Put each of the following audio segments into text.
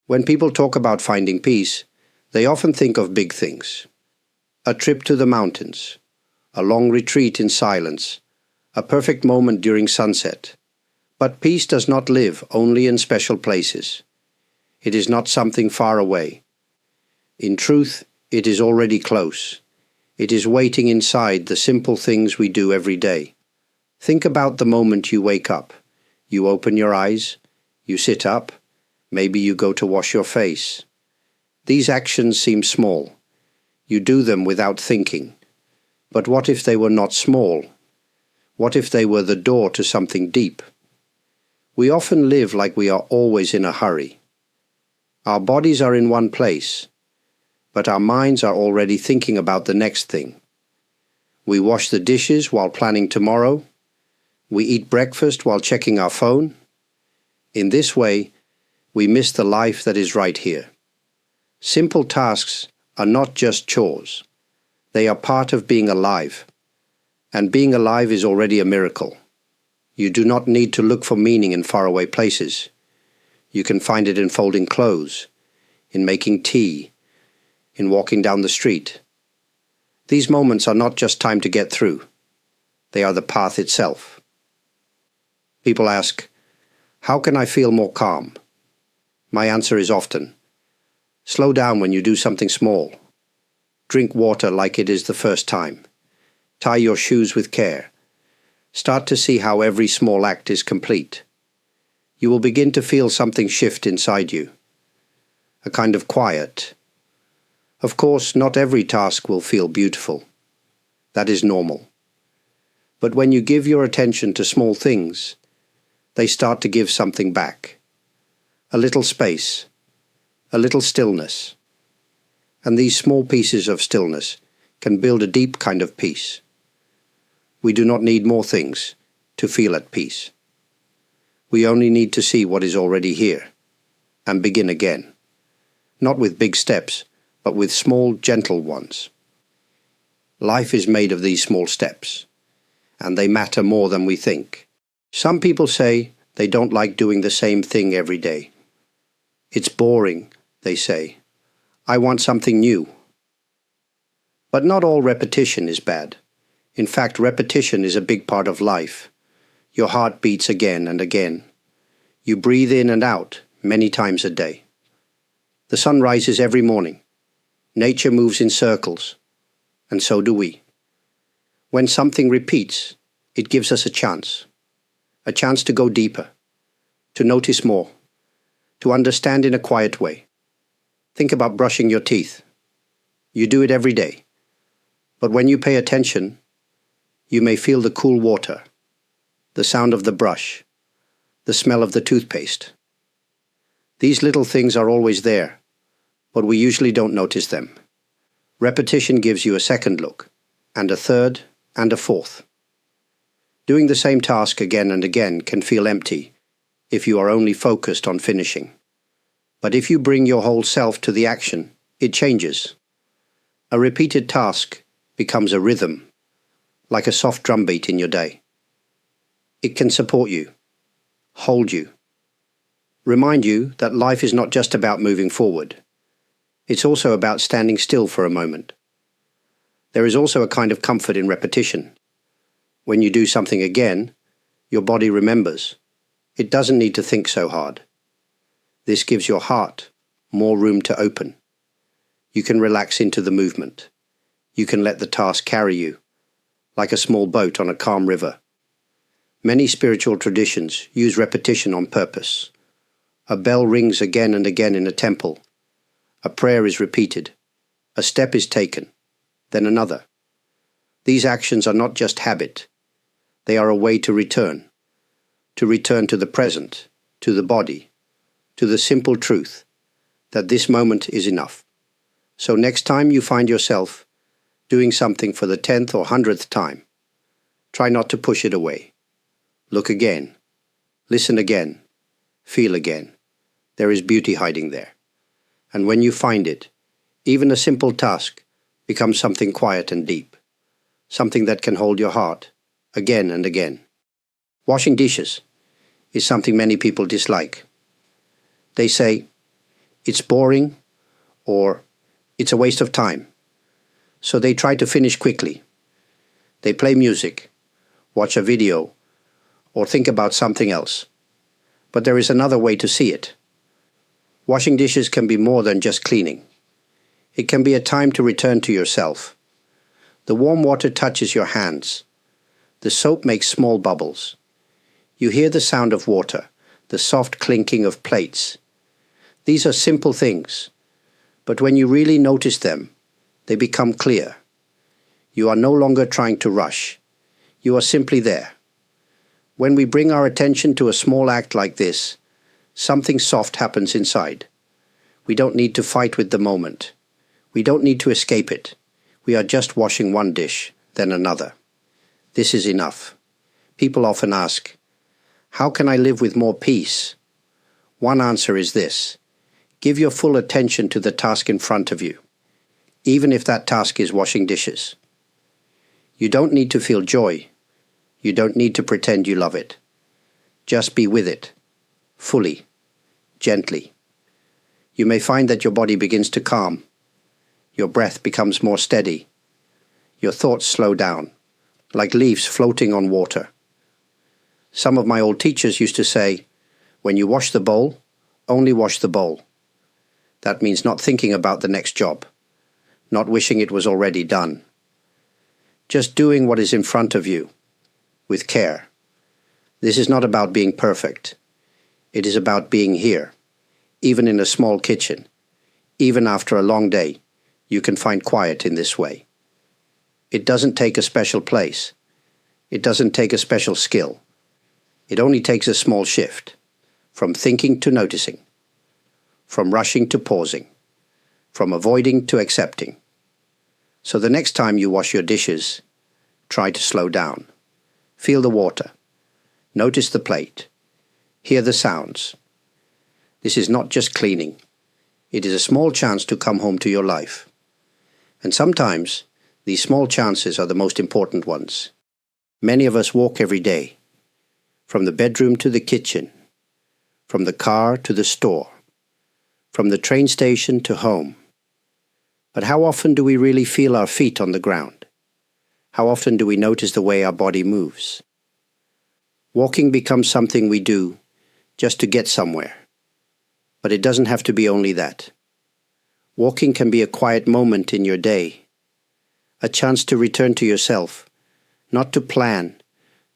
When people talk about finding peace, they often think of big things. A trip to the mountains, a long retreat in silence, a perfect moment during sunset. But peace does not live only in special places. It is not something far away. In truth, it is already close. It is waiting inside the simple things we do every day. Think about the moment you wake up. You open your eyes, you sit up, maybe you go to wash your face. These actions seem small. You do them without thinking. But what if they were not small? What if they were the door to something deep? We often live like we are always in a hurry. Our bodies are in one place, but our minds are already thinking about the next thing. We wash the dishes while planning tomorrow. We eat breakfast while checking our phone. In this way, we miss the life that is right here. Simple tasks are not just chores. They are part of being alive. And being alive is already a miracle. You do not need to look for meaning in faraway places. You can find it in folding clothes, in making tea, in walking down the street. These moments are not just time to get through. They are the path itself. People ask, how can I feel more calm? My answer is often, slow down when you do something small. Drink water like it is the first time. Tie your shoes with care. Start to see how every small act is complete. You will begin to feel something shift inside you. A kind of quiet. Of course, not every task will feel beautiful. That is normal. But when you give your attention to small things, they start to give something back. A little space, a little stillness. And these small pieces of stillness can build a deep kind of peace. We do not need more things to feel at peace. We only need to see what is already here and begin again. Not with big steps, but with small, gentle ones. Life is made of these small steps, and they matter more than we think. Some people say they don't like doing the same thing every day. It's boring, they say. I want something new. But not all repetition is bad. In fact, repetition is a big part of life. Your heart beats again and again. You breathe in and out many times a day. The sun rises every morning. Nature moves in circles, and so do we. When something repeats, it gives us a chance to go deeper, to notice more, to understand in a quiet way. Think about brushing your teeth. You do it every day, but when you pay attention, you may feel the cool water, the sound of the brush, the smell of the toothpaste. These little things are always there, but we usually don't notice them. Repetition gives you a second look, and a third, and a fourth. Doing the same task again and again can feel empty if you are only focused on finishing. But if you bring your whole self to the action, it changes. A repeated task becomes a rhythm, like a soft drumbeat in your day. It can support you, hold you, remind you that life is not just about moving forward. It's also about standing still for a moment. There is also a kind of comfort in repetition. When you do something again, your body remembers. It doesn't need to think so hard. This gives your heart more room to open. You can relax into the movement. You can let the task carry you, like a small boat on a calm river. Many spiritual traditions use repetition on purpose. A bell rings again and again in a temple. A prayer is repeated. A step is taken, then another. These actions are not just habit. They are a way to return to the present, to the body, to the simple truth that this moment is enough. So next time you find yourself doing something for the 10th or 100th time, try not to push it away. Look again, listen again, feel again. There is beauty hiding there. And when you find it, even a simple task becomes something quiet and deep, something that can hold your heart again and again. Washing dishes is something many people dislike. They say, it's boring, or it's a waste of time. So they try to finish quickly. They play music, watch a video, or think about something else. But there is another way to see it. Washing dishes can be more than just cleaning. It can be a time to return to yourself. The warm water touches your hands. The soap makes small bubbles. You hear the sound of water, the soft clinking of plates. These are simple things, but when you really notice them, they become clear. You are no longer trying to rush. You are simply there. When we bring our attention to a small act like this, something soft happens inside. We don't need to fight with the moment. We don't need to escape it. We are just washing one dish, then another. This is enough. People often ask, how can I live with more peace? One answer is this: give your full attention to the task in front of you, even if that task is washing dishes. You don't need to feel joy. You don't need to pretend you love it. Just be with it, fully, gently. You may find that your body begins to calm. Your breath becomes more steady. Your thoughts slow down, like leaves floating on water. Some of my old teachers used to say, when you wash the bowl, only wash the bowl. That means not thinking about the next job, not wishing it was already done. Just doing what is in front of you, with care. This is not about being perfect. It is about being here. Even in a small kitchen, even after a long day, you can find quiet in this way. It doesn't take a special place. It doesn't take a special skill. It only takes a small shift, from thinking to noticing, from rushing to pausing, from avoiding to accepting. So the next time you wash your dishes, try to slow down. Feel the water. Notice the plate. Hear the sounds. This is not just cleaning. It is a small chance to come home to your life. And sometimes, these small chances are the most important ones. Many of us walk every day, from the bedroom to the kitchen, from the car to the store, from the train station to home. But how often do we really feel our feet on the ground? How often do we notice the way our body moves? Walking becomes something we do just to get somewhere. But it doesn't have to be only that. Walking can be a quiet moment in your day, a chance to return to yourself, not to plan,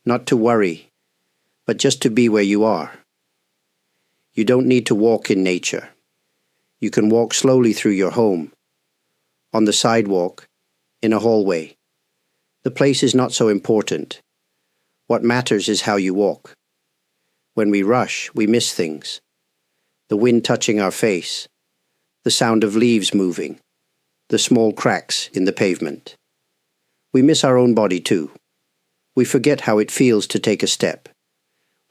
not to worry, but just to be where you are. You don't need to walk in nature. You can walk slowly through your home, on the sidewalk, in a hallway. The place is not so important. What matters is how you walk. When we rush, we miss things. The wind touching our face, the sound of leaves moving, the small cracks in the pavement. We miss our own body too. We forget how it feels to take a step.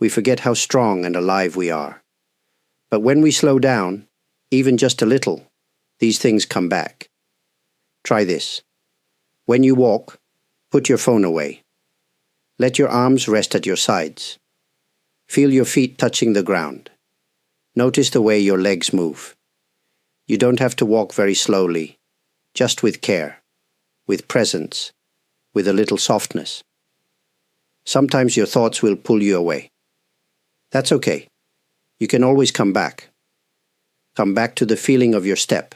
We forget how strong and alive we are. But when we slow down, even just a little, these things come back. Try this. When you walk, put your phone away. Let your arms rest at your sides. Feel your feet touching the ground. Notice the way your legs move. You don't have to walk very slowly, just with care, with presence, with a little softness. Sometimes your thoughts will pull you away. That's okay. You can always come back. Come back to the feeling of your step.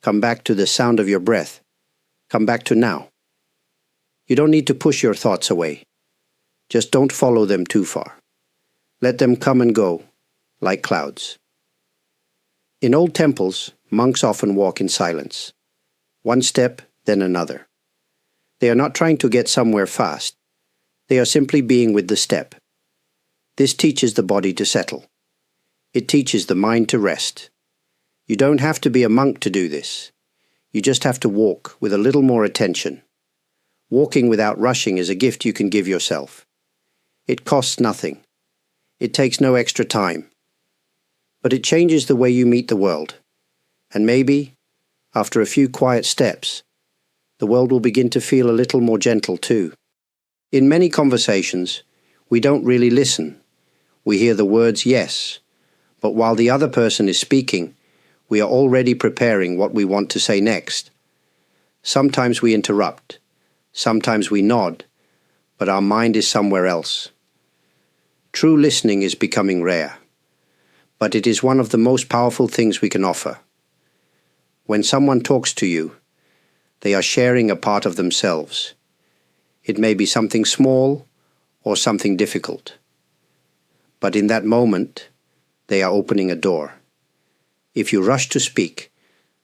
Come back to the sound of your breath. Come back to now. You don't need to push your thoughts away. Just don't follow them too far. Let them come and go, like clouds. In old temples, monks often walk in silence. One step, then another. They are not trying to get somewhere fast. They are simply being with the step. This teaches the body to settle. It teaches the mind to rest. You don't have to be a monk to do this. You just have to walk with a little more attention. Walking without rushing is a gift you can give yourself. It costs nothing. It takes no extra time. But it changes the way you meet the world. And maybe, after a few quiet steps, the world will begin to feel a little more gentle too. In many conversations, we don't really listen. We hear the words yes, but while the other person is speaking, We are already preparing what we want to say next. Sometimes we interrupt, sometimes we nod, but our mind is somewhere else. True listening is becoming rare, but it is one of the most powerful things we can offer. When someone talks to you, they are sharing a part of themselves. It may be something small or something difficult. But in that moment, they are opening a door. If you rush to speak,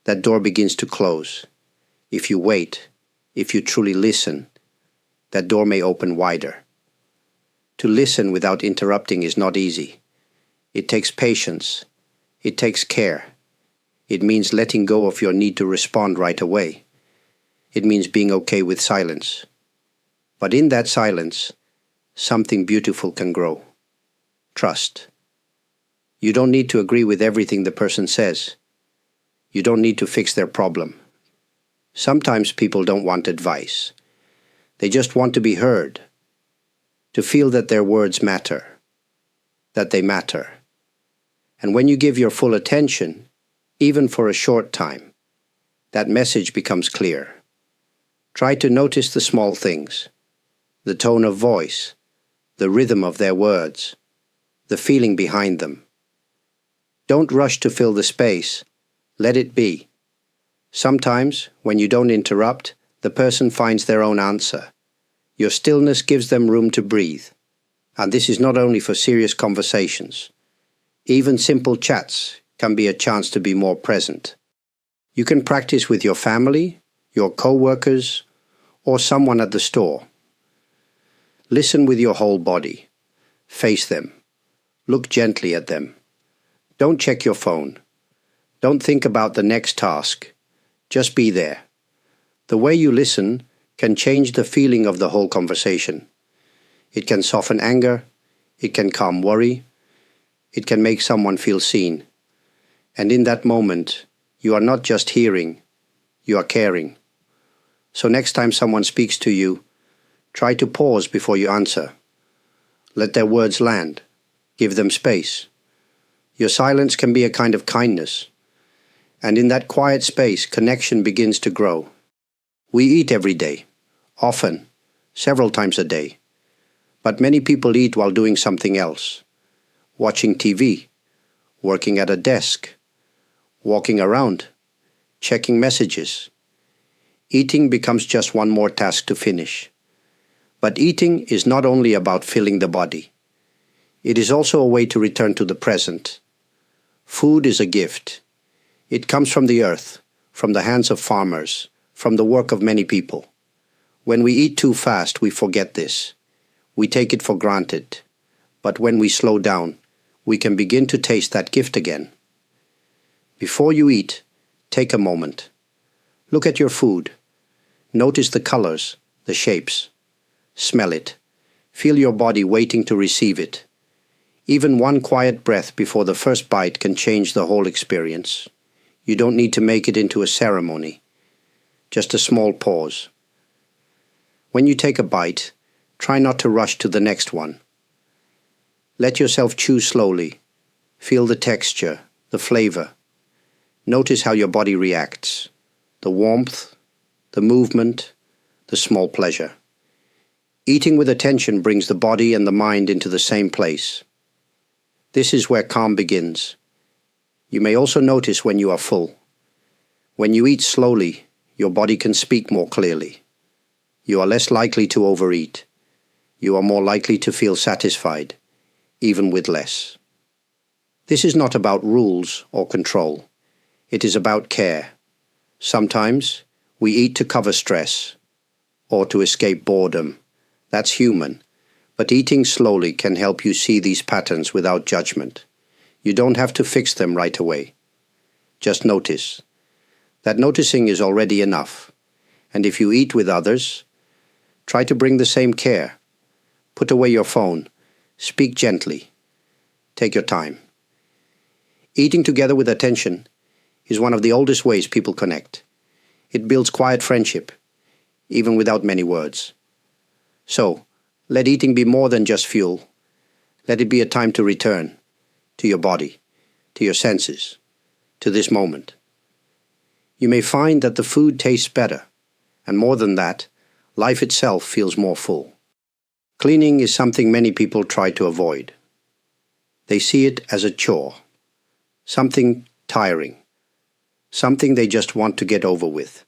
that door begins to close. If you wait, if you truly listen, that door may open wider. To listen without interrupting is not easy. It takes patience. It takes care. It means letting go of your need to respond right away. It means being okay with silence. But in that silence, something beautiful can grow. Trust. You don't need to agree with everything the person says. You don't need to fix their problem. Sometimes people don't want advice. They just want to be heard, to feel that their words matter, that they matter. And when you give your full attention, even for a short time, that message becomes clear. Try to notice the small things, the tone of voice, the rhythm of their words, the feeling behind them. Don't rush to fill the space. Let it be. Sometimes, when you don't interrupt, the person finds their own answer. Your stillness gives them room to breathe. And this is not only for serious conversations. Even simple chats can be a chance to be more present. You can practice with your family, your co-workers, or someone at the store. Listen with your whole body. Face them. Look gently at them. Don't check your phone. Don't think about the next task. Just be there. The way you listen can change the feeling of the whole conversation. It can soften anger. It can calm worry. It can make someone feel seen. And in that moment, you are not just hearing, you are caring. So next time someone speaks to you, try to pause before you answer. Let their words land. Give them space. Your silence can be a kind of kindness. And in that quiet space, connection begins to grow. We eat every day, often, several times a day. But many people eat while doing something else. Watching TV, working at a desk, walking around, checking messages. Eating becomes just one more task to finish. But eating is not only about filling the body. It is also a way to return to the present. Food is a gift. It comes from the earth, from the hands of farmers, from the work of many people. When we eat too fast, we forget this. We take it for granted. But when we slow down, we can begin to taste that gift again. Before you eat, take a moment. Look at your food. Notice the colors, the shapes. Smell it. Feel your body waiting to receive it. Even one quiet breath before the first bite can change the whole experience. You don't need to make it into a ceremony. Just a small pause. When you take a bite, try not to rush to the next one. Let yourself chew slowly. Feel the texture, the flavor. Notice how your body reacts. The warmth, the movement, the small pleasure. Eating with attention brings the body and the mind into the same place. This is where calm begins. You may also notice when you are full. When you eat slowly, your body can speak more clearly. You are less likely to overeat. You are more likely to feel satisfied, even with less. This is not about rules or control. It is about care. Sometimes we eat to cover stress or to escape boredom. That's human. But eating slowly can help you see these patterns without judgment. You don't have to fix them right away. Just notice. That noticing is already enough. And if you eat with others, try to bring the same care. Put away your phone. Speak gently. Take your time. Eating together with attention is one of the oldest ways people connect. It builds quiet friendship, even without many words. So, let eating be more than just fuel. Let it be a time to return to your body, to your senses, to this moment. You may find that the food tastes better, and more than that, life itself feels more full. Cleaning is something many people try to avoid. They see it as a chore, something tiring, something they just want to get over with.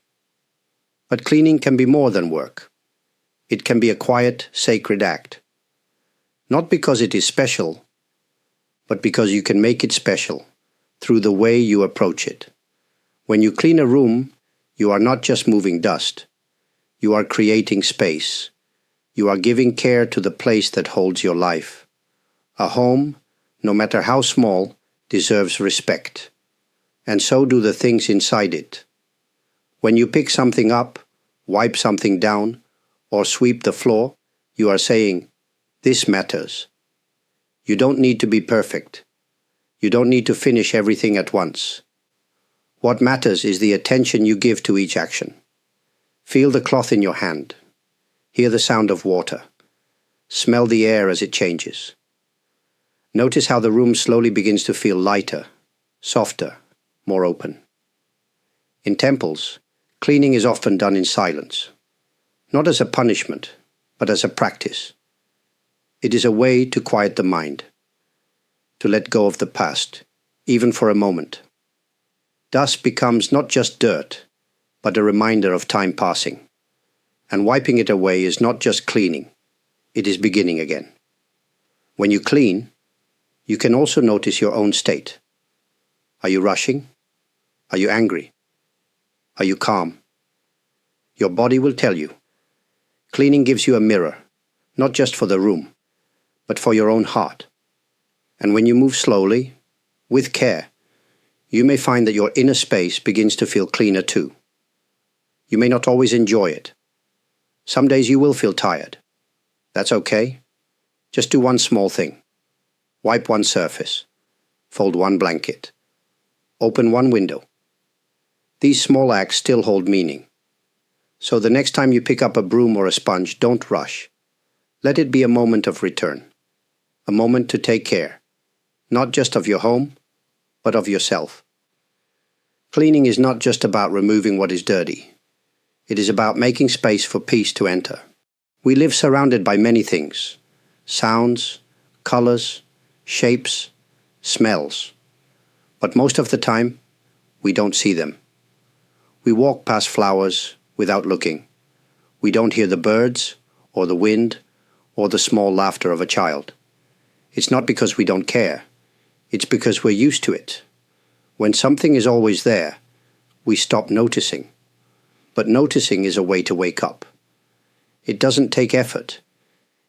But cleaning can be more than work. It can be a quiet, sacred act. Not because it is special, but because you can make it special through the way you approach it. When you clean a room, you are not just moving dust. You are creating space. You are giving care to the place that holds your life. A home, no matter how small, deserves respect. And so do the things inside it. When you pick something up, wipe something down, or sweep the floor, you are saying, "This matters." You don't need to be perfect. You don't need to finish everything at once. What matters is the attention you give to each action. Feel the cloth in your hand. Hear the sound of water. Smell the air as it changes. Notice how the room slowly begins to feel lighter, softer, more open. In temples, cleaning is often done in silence, not as a punishment, but as a practice. It is a way to quiet the mind, to let go of the past, even for a moment. Dust becomes not just dirt, but a reminder of time passing. And wiping it away is not just cleaning, it is beginning again. When you clean, you can also notice your own state. Are you rushing? Are you angry? Are you calm? Your body will tell you. Cleaning gives you a mirror, not just for the room, but for your own heart. And when you move slowly, with care, you may find that your inner space begins to feel cleaner too. You may not always enjoy it. Some days you will feel tired. That's okay. Just do one small thing. Wipe one surface. Fold one blanket. Open one window. These small acts still hold meaning. So the next time you pick up a broom or a sponge, don't rush. Let it be a moment of return. A moment to take care, not just of your home, but of yourself. Cleaning is not just about removing what is dirty. It is about making space for peace to enter. We live surrounded by many things: sounds, colors, shapes, smells. But most of the time, we don't see them. We walk past flowers without looking. We don't hear the birds, or the wind, or the small laughter of a child. It's not because we don't care. It's because we're used to it. When something is always there, we stop noticing. But noticing is a way to wake up. It doesn't take effort.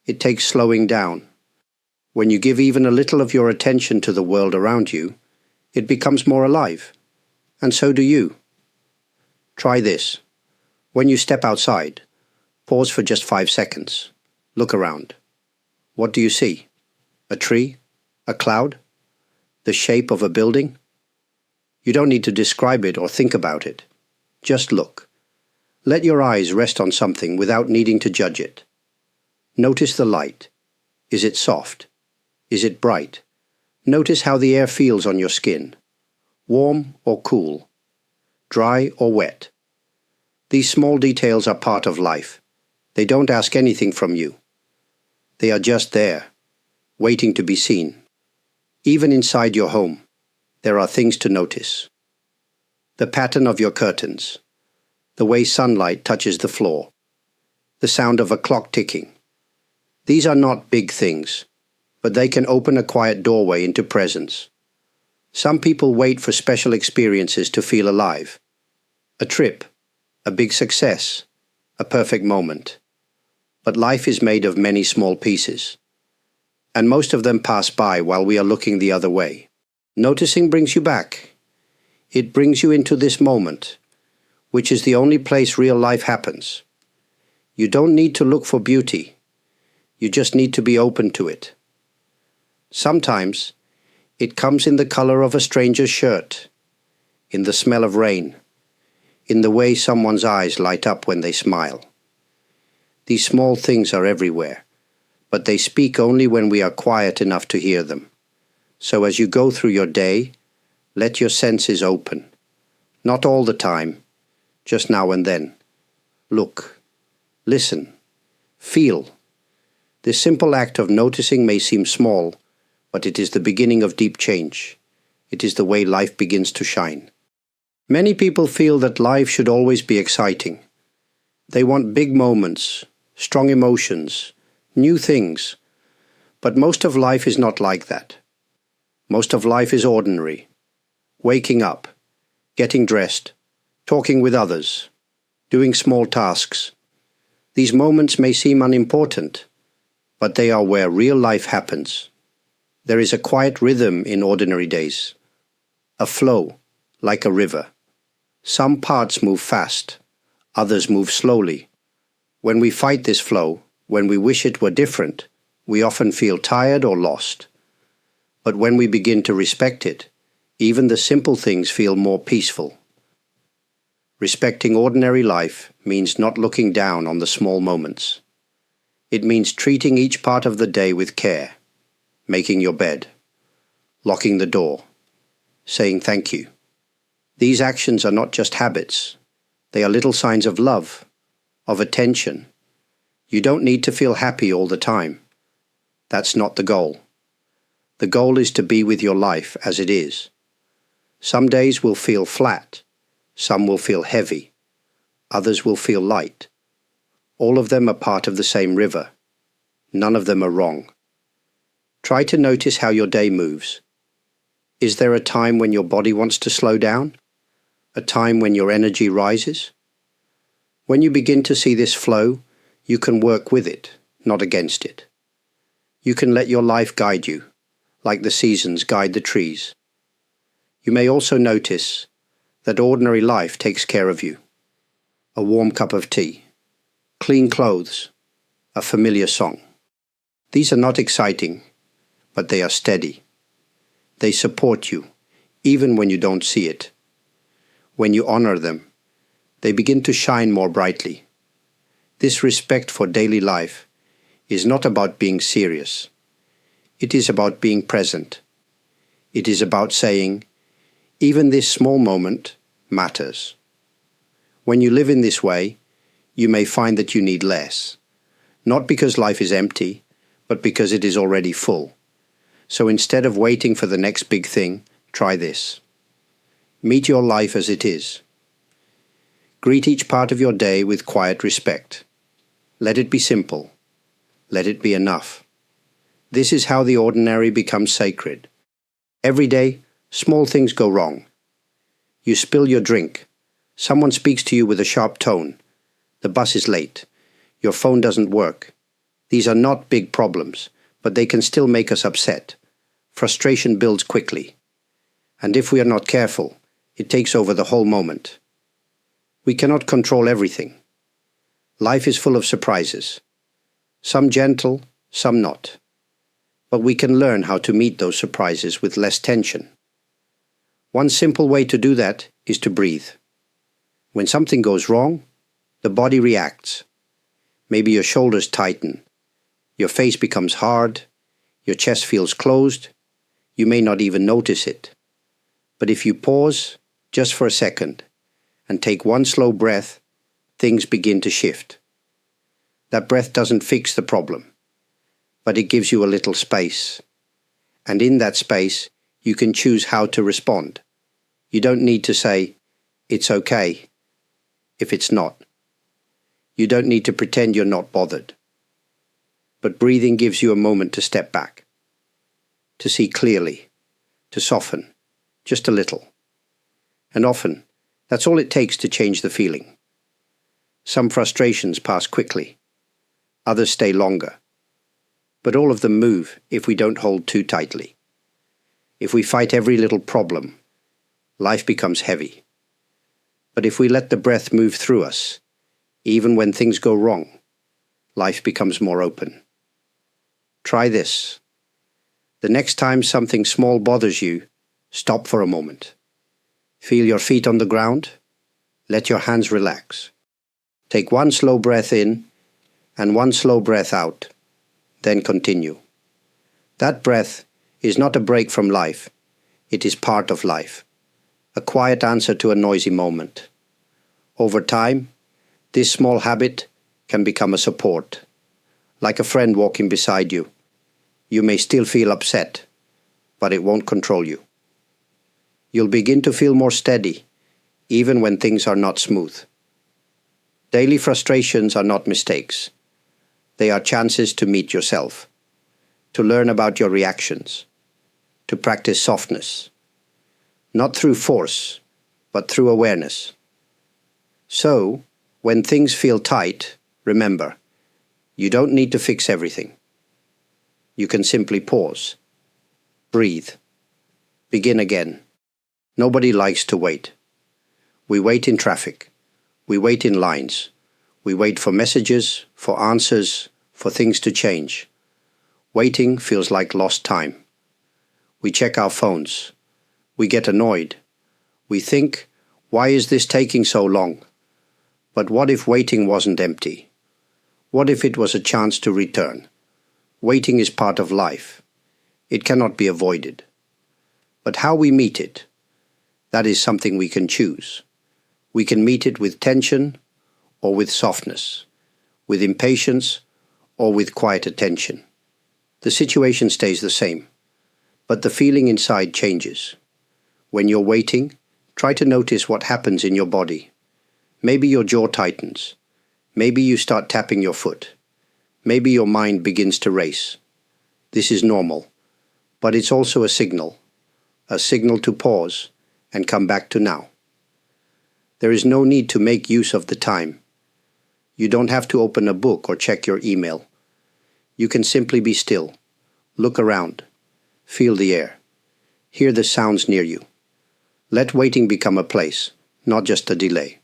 It takes slowing down. When you give even a little of your attention to the world around you, it becomes more alive. And so do you. Try this. When you step outside, pause for just 5 seconds. Look around. What do you see? A tree? A cloud? The shape of a building? You don't need to describe it or think about it. Just look. Let your eyes rest on something without needing to judge it. Notice the light. Is it soft? Is it bright? Notice how the air feels on your skin. Warm or cool? Dry or wet? These small details are part of life. They don't ask anything from you. They are just there, waiting to be seen. Even inside your home, there are things to notice. The pattern of your curtains, the way sunlight touches the floor, the sound of a clock ticking. These are not big things, but they can open a quiet doorway into presence. Some people wait for special experiences to feel alive. A trip, a big success, a perfect moment. But life is made of many small pieces, and most of them pass by while we are looking the other way. Noticing brings you back. It brings you into this moment, which is the only place real life happens. You don't need to look for beauty. You just need to be open to it. Sometimes, it comes in the color of a stranger's shirt, in the smell of rain, in the way someone's eyes light up when they smile. These small things are everywhere, but they speak only when we are quiet enough to hear them. So as you go through your day, Let your senses open. Not all the time, just now and then. Look, listen, feel. This simple act of noticing may seem small, but it is the beginning of deep change. It is the way life begins to shine. Many people feel that life should always be exciting. They want big moments, strong emotions, new things. But most of life is not like that. Most of life is ordinary. Waking up, getting dressed, talking with others, doing small tasks. These moments may seem unimportant, but they are where real life happens. There is a quiet rhythm in ordinary days, a flow, like a river. Some parts move fast, others move slowly. When we fight this flow, when we wish it were different, we often feel tired or lost. But when we begin to respect it, even the simple things feel more peaceful. Respecting ordinary life means not looking down on the small moments. It means treating each part of the day with care, making your bed, locking the door, saying thank you. These actions are not just habits. They are little signs of love, of attention. You don't need to feel happy all the time. That's not the goal. The goal is to be with your life as it is. Some days will feel flat. Some will feel heavy. Others will feel light. All of them are part of the same river. None of them are wrong. Try to notice how your day moves. Is there a time when your body wants to slow down? A time when your energy rises? When you begin to see this flow, you can work with it, not against it. You can let your life guide you, like the seasons guide the trees. You may also notice that ordinary life takes care of you. A warm cup of tea, clean clothes, a familiar song. These are not exciting, but they are steady. They support you, even when you don't see it. When you honor them, they begin to shine more brightly. This respect for daily life is not about being serious. It is about being present. It is about saying, even this small moment matters. When you live in this way, you may find that you need less. Not because life is empty, but because it is already full. So instead of waiting for the next big thing, try this. Meet your life as it is. Greet each part of your day with quiet respect. Let it be simple. Let it be enough. This is how the ordinary becomes sacred. Every day, small things go wrong. You spill your drink. Someone speaks to you with a sharp tone. The bus is late. Your phone doesn't work. These are not big problems, but they can still make us upset. Frustration builds quickly. And if we are not careful, it takes over the whole moment. We cannot control everything. Life is full of surprises. Some gentle, some not. But we can learn how to meet those surprises with less tension. One simple way to do that is to breathe. When something goes wrong, the body reacts. Maybe your shoulders tighten. Your face becomes hard. Your chest feels closed. You may not even notice it. But if you pause just for a second and take one slow breath, things begin to shift. That breath doesn't fix the problem, but it gives you a little space. And in that space, you can choose how to respond. You don't need to say, "It's okay," if it's not. You don't need to pretend you're not bothered. But breathing gives you a moment to step back, to see clearly, to soften, just a little. And often, that's all it takes to change the feeling. Some frustrations pass quickly. Others stay longer. But all of them move if we don't hold too tightly. If we fight every little problem, life becomes heavy. But if we let the breath move through us, even when things go wrong, life becomes more open. Try this. The next time something small bothers you, stop for a moment. Feel your feet on the ground. Let your hands relax. Take one slow breath in and one slow breath out. Then continue. That breath is not a break from life. It is part of life, a quiet answer to a noisy moment. Over time, this small habit can become a support, like a friend walking beside you. You may still feel upset, but it won't control you. You'll begin to feel more steady, even when things are not smooth. Daily frustrations are not mistakes. They are chances to meet yourself, to learn about your reactions, to practice softness, not through force, but through awareness. So, when things feel tight, remember, you don't need to fix everything. You can simply pause, breathe, begin again. Nobody likes to wait. We wait in traffic. We wait in lines. We wait for messages, for answers, for things to change. Waiting feels like lost time. We check our phones. We get annoyed. We think, why is this taking so long? But what if waiting wasn't empty? What if it was a chance to return? Waiting is part of life. It cannot be avoided. But how we meet it, that is something we can choose. We can meet it with tension or with softness, with impatience or with quiet attention. The situation stays the same, but the feeling inside changes. When you're waiting, try to notice what happens in your body. Maybe your jaw tightens. Maybe you start tapping your foot. Maybe your mind begins to race. This is normal, but it's also a signal to pause and come back to now. There is no need to make use of the time. You don't have to open a book or check your email. You can simply be still, look around, feel the air, hear the sounds near you. Let waiting become a place, not just a delay.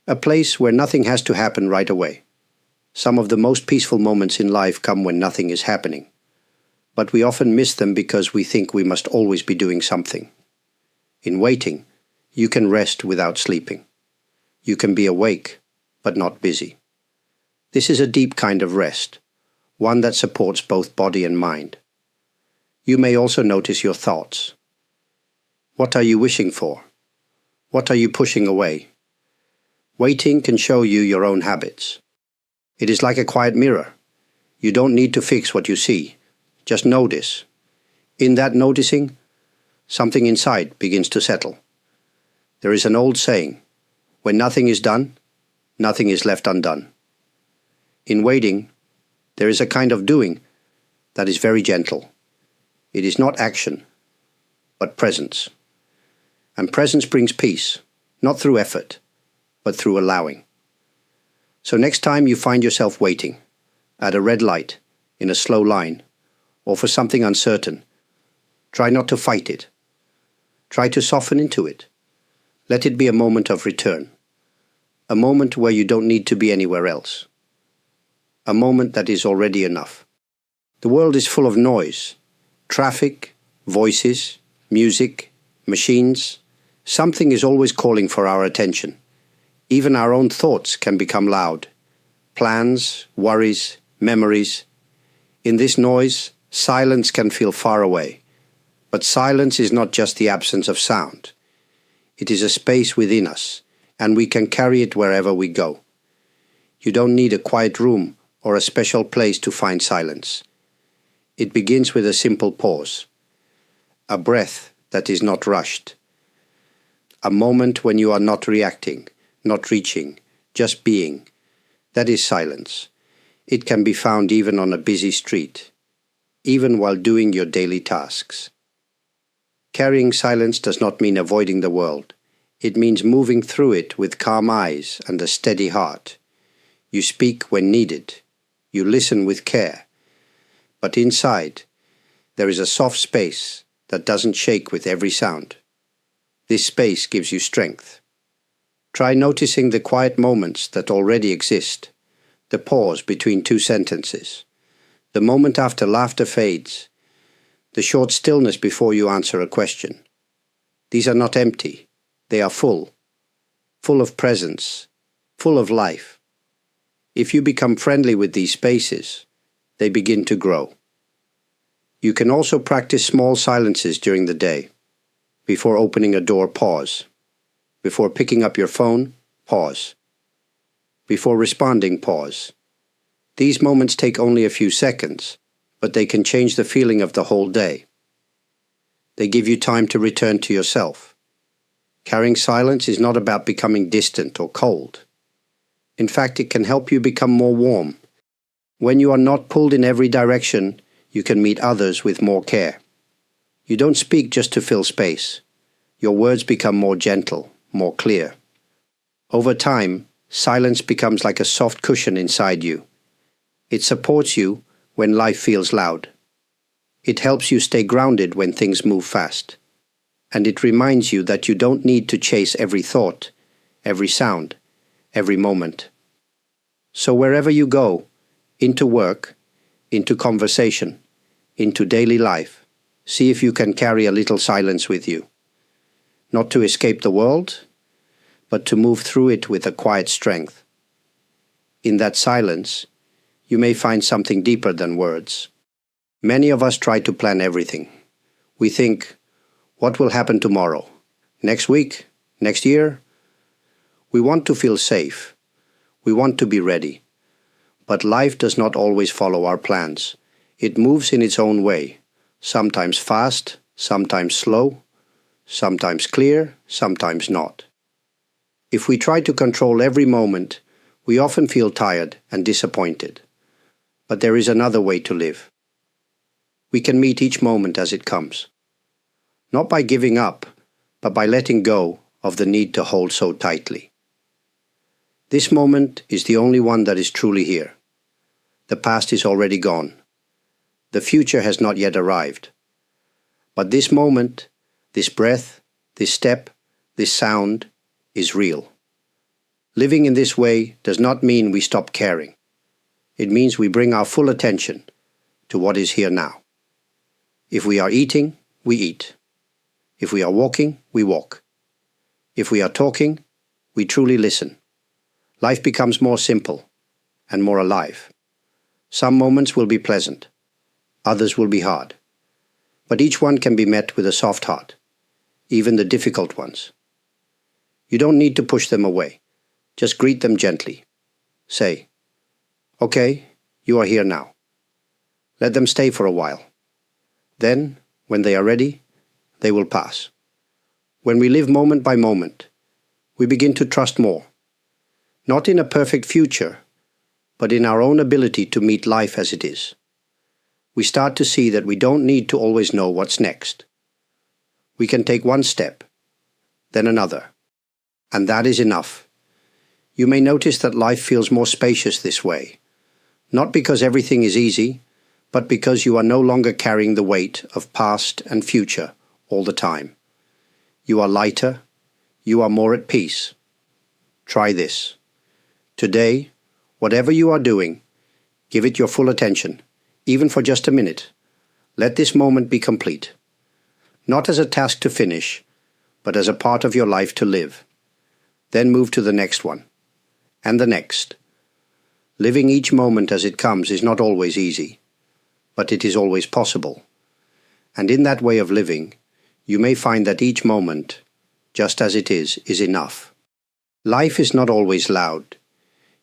A place where nothing has to happen right away. Some of the most peaceful moments in life come when nothing is happening. But we often miss them because we think we must always be doing something. In waiting, you can rest without sleeping. You can be awake, but not busy. This is a deep kind of rest, one that supports both body and mind. You may also notice your thoughts. What are you wishing for? What are you pushing away? Waiting can show you your own habits. It is like a quiet mirror. You don't need to fix what you see. Just notice. In that noticing, something inside begins to settle. There is an old saying, when nothing is done, nothing is left undone. In waiting, there is a kind of doing that is very gentle. It is not action, but presence. And presence brings peace, not through effort, but through allowing. So next time you find yourself waiting, at a red light, in a slow line, or for something uncertain, try not to fight it. Try to soften into it. Let it be a moment of return. A moment where you don't need to be anywhere else. A moment that is already enough. The world is full of noise, traffic, voices, music, machines. Something is always calling for our attention. Even our own thoughts can become loud. Plans, worries, memories. In this noise, silence can feel far away. But silence is not just the absence of sound. It is a space within us, and we can carry it wherever we go. You don't need a quiet room or a special place to find silence. It begins with a simple pause. A breath that is not rushed. A moment when you are not reacting, not reaching, just being. That is silence. It can be found even on a busy street, even while doing your daily tasks. Carrying silence does not mean avoiding the world. It means moving through it with calm eyes and a steady heart. You speak when needed. You listen with care. But inside, there is a soft space that doesn't shake with every sound. This space gives you strength. Try noticing the quiet moments that already exist, the pause between two sentences, the moment after laughter fades, the short stillness before you answer a question. These are not empty, they are full of presence, full of life. If you become friendly with these spaces, they begin to grow. You can also practice small silences during the day. Before opening a door, pause. Before picking up your phone, pause. Before responding, pause. These moments take only a few seconds, but they can change the feeling of the whole day. They give you time to return to yourself. Carrying silence is not about becoming distant or cold. In fact, it can help you become more warm. When you are not pulled in every direction, you can meet others with more care. You don't speak just to fill space. Your words become more gentle, more clear. Over time, silence becomes like a soft cushion inside you. It supports you when life feels loud. It helps you stay grounded when things move fast. And it reminds you that you don't need to chase every thought, every sound, every moment. So wherever you go, into work, into conversation, into daily life, see if you can carry a little silence with you. Not to escape the world, but to move through it with a quiet strength. In that silence, you may find something deeper than words. Many of us try to plan everything. We think, what will happen tomorrow? Next week? Next year? We want to feel safe. We want to be ready. But life does not always follow our plans. It moves in its own way, sometimes fast, sometimes slow, sometimes clear, sometimes not. If we try to control every moment, we often feel tired and disappointed. But there is another way to live. We can meet each moment as it comes. Not by giving up, but by letting go of the need to hold so tightly. This moment is the only one that is truly here. The past is already gone. The future has not yet arrived. But this moment, this breath, this step, this sound is real. Living in this way does not mean we stop caring. It means we bring our full attention to what is here now. If we are eating, we eat. If we are walking, we walk. If we are talking, we truly listen. Life becomes more simple and more alive. Some moments will be pleasant. Others will be hard. But each one can be met with a soft heart, even the difficult ones. You don't need to push them away. Just greet them gently. Say, "Okay, you are here now." Let them stay for a while. Then, when they are ready, they will pass. When we live moment by moment, we begin to trust more. Not in a perfect future, but in our own ability to meet life as it is. We start to see that we don't need to always know what's next. We can take one step, then another, and that is enough. You may notice that life feels more spacious this way, not because everything is easy, but because you are no longer carrying the weight of past and future all the time. You are lighter, you are more at peace. Try this. Today, whatever you are doing, give it your full attention, even for just a minute. Let this moment be complete. Not as a task to finish, but as a part of your life to live. Then move to the next one, and the next. Living each moment as it comes is not always easy, but it is always possible. And in that way of living, you may find that each moment, just as it is enough. Life is not always loud.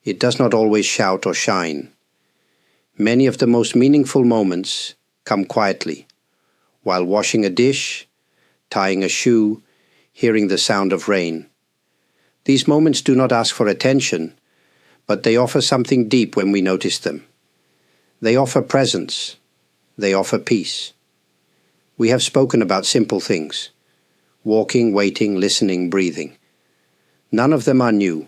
It does not always shout or shine. Many of the most meaningful moments come quietly, while washing a dish, tying a shoe, hearing the sound of rain. These moments do not ask for attention, but they offer something deep when we notice them. They offer presence. They offer peace. We have spoken about simple things: walking, waiting, listening, breathing. None of them are new.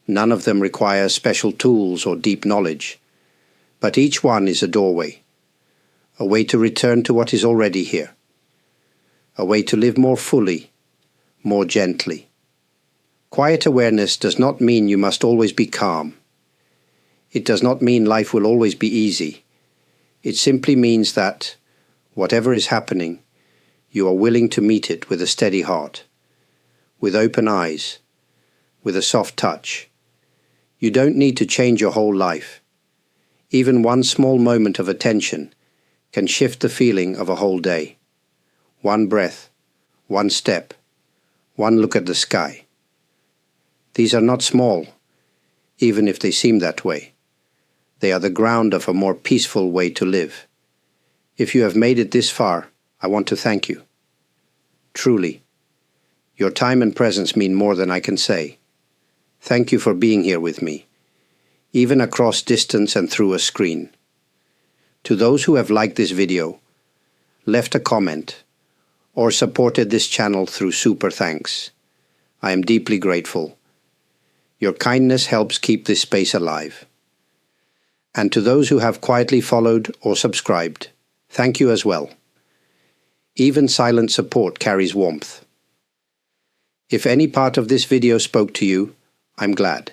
None of them require special tools or deep knowledge. But each one is a doorway, a way to return to what is already here, a way to live more fully, more gently. Quiet awareness does not mean you must always be calm. It does not mean life will always be easy. It simply means that, whatever is happening, you are willing to meet it with a steady heart, with open eyes, with a soft touch. You don't need to change your whole life. Even one small moment of attention can shift the feeling of a whole day. One breath, one step, one look at the sky. These are not small, even if they seem that way. They are the ground of a more peaceful way to live. If you have made it this far, I want to thank you. Truly, your time and presence mean more than I can say. Thank you for being here with me, even across distance and through a screen. To those who have liked this video, left a comment, or supported this channel through super thanks, I am deeply grateful. Your kindness helps keep this space alive. And to those who have quietly followed or subscribed, thank you as well. Even silent support carries warmth. If any part of this video spoke to you, I'm glad.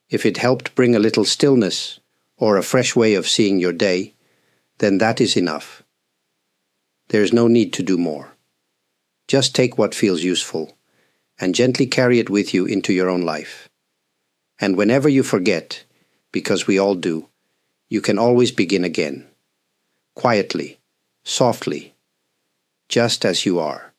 If it helped bring a little stillness or a fresh way of seeing your day, then that is enough. There is no need to do more. Just take what feels useful and gently carry it with you into your own life. And whenever you forget, because we all do, you can always begin again. Quietly, softly, just as you are.